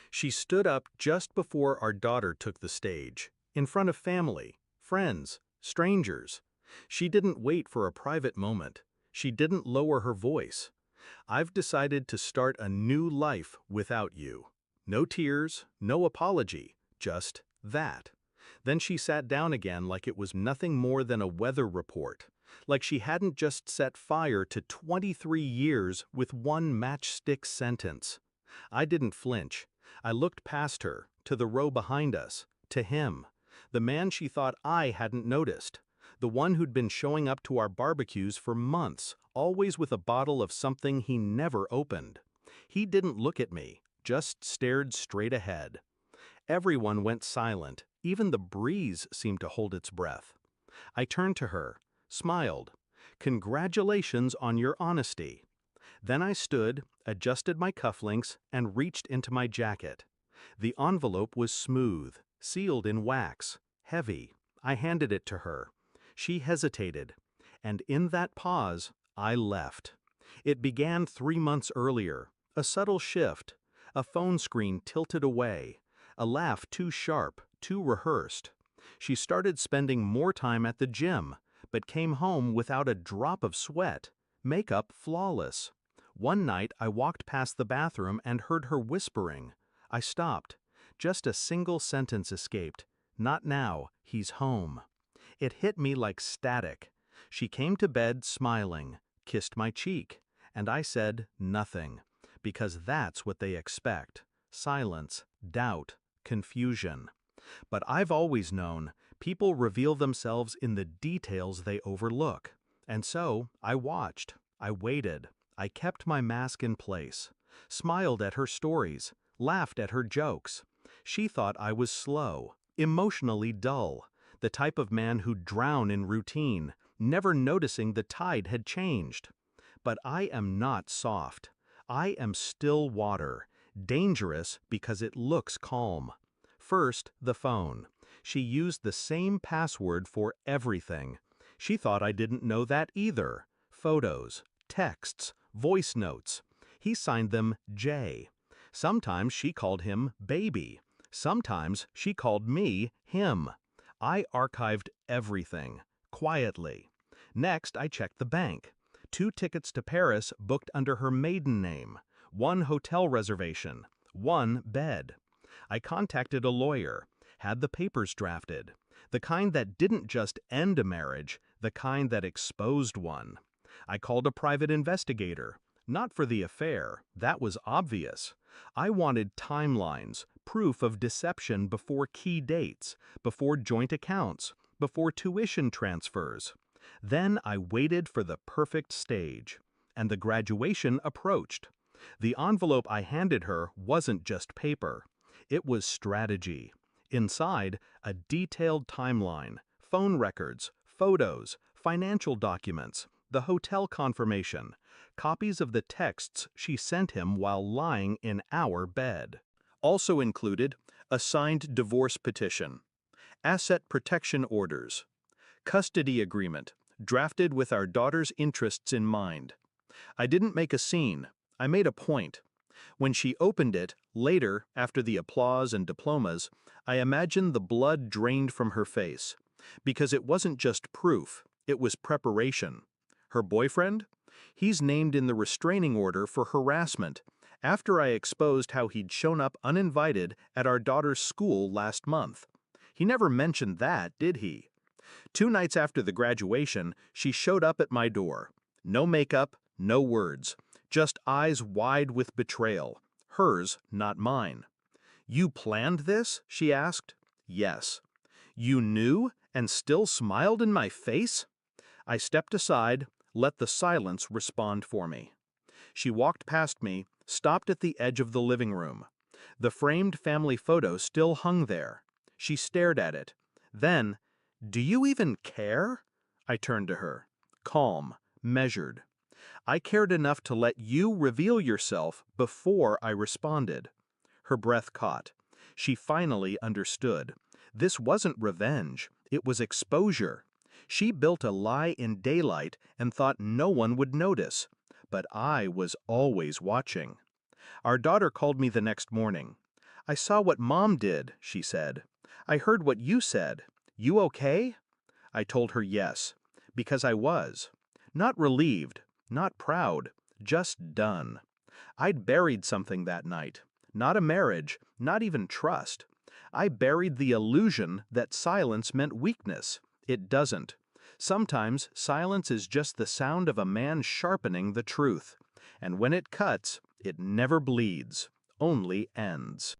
She stood up just before our daughter took the stage, in front of family, friends, strangers. She didn't wait for a private moment. She didn't lower her voice. "I've decided to start a new life without you." No tears, no apology, just that. Then she sat down again like it was nothing more than a weather report, like she hadn't just set fire to 23 years with one matchstick sentence. I didn't flinch. I looked past her, to the row behind us, to him, the man she thought I hadn't noticed, the one who'd been showing up to our barbecues for months, always with a bottle of something he never opened. He didn't look at me, just stared straight ahead. Everyone went silent, even the breeze seemed to hold its breath. I turned to her, smiled. "Congratulations on your honesty." Then I stood, adjusted my cufflinks, and reached into my jacket. The envelope was smooth, sealed in wax, heavy. I handed it to her. She hesitated, and in that pause, I left. It began 3 months earlier, a subtle shift, a phone screen tilted away, a laugh too sharp, too rehearsed. She started spending more time at the gym, but came home without a drop of sweat, makeup flawless. One night I walked past the bathroom and heard her whispering. I stopped. Just a single sentence escaped. "Not now, he's home." It hit me like static. She came to bed smiling, kissed my cheek, and I said nothing, because that's what they expect. Silence, doubt, confusion. But I've always known, people reveal themselves in the details they overlook. And so, I watched, I waited, I kept my mask in place, smiled at her stories, laughed at her jokes. She thought I was slow, emotionally dull, the type of man who'd drown in routine, never noticing the tide had changed. But I am not soft. I am still water, dangerous because it looks calm. First, the phone. She used the same password for everything. She thought I didn't know that either. Photos, texts, voice notes. He signed them J. Sometimes she called him baby. Sometimes she called me him. I archived everything, quietly. Next, I checked the bank. 2 tickets to Paris booked under her maiden name, 1 hotel reservation, 1 bed. I contacted a lawyer, had the papers drafted, the kind that didn't just end a marriage, the kind that exposed one. I called a private investigator, not for the affair, that was obvious. I wanted timelines, proof of deception before key dates, before joint accounts, before tuition transfers. Then I waited for the perfect stage, and the graduation approached. The envelope I handed her wasn't just paper. It was strategy. Inside, a detailed timeline, phone records, photos, financial documents, the hotel confirmation, copies of the texts she sent him while lying in our bed. Also included, a signed divorce petition, asset protection orders, custody agreement, drafted with our daughter's interests in mind. I didn't make a scene. I made a point. When she opened it, later, after the applause and diplomas, I imagined the blood drained from her face. Because it wasn't just proof, it was preparation. Her boyfriend? He's named in the restraining order for harassment, after I exposed how he'd shown up uninvited at our daughter's school last month. He never mentioned that, did he? 2 nights after the graduation, she showed up at my door. No makeup, no words, just eyes wide with betrayal. Hers, not mine. "You planned this?" she asked. "Yes." "You knew and still smiled in my face?" I stepped aside, let the silence respond for me. She walked past me, stopped at the edge of the living room. The framed family photo still hung there. She stared at it. Then, "Do you even care?" I turned to her, calm, measured. "I cared enough to let you reveal yourself before I responded." Her breath caught. She finally understood. This wasn't revenge. It was exposure. She built a lie in daylight and thought no one would notice. But I was always watching. Our daughter called me the next morning. I saw what Mom did, she said. I heard what you said. You okay? I told her yes, because I was. Not relieved, not proud, just done. I'd buried something that night. Not a marriage, not even trust. I buried the illusion that silence meant weakness. It doesn't. Sometimes silence is just the sound of a man sharpening the truth. And when it cuts, it never bleeds, only ends.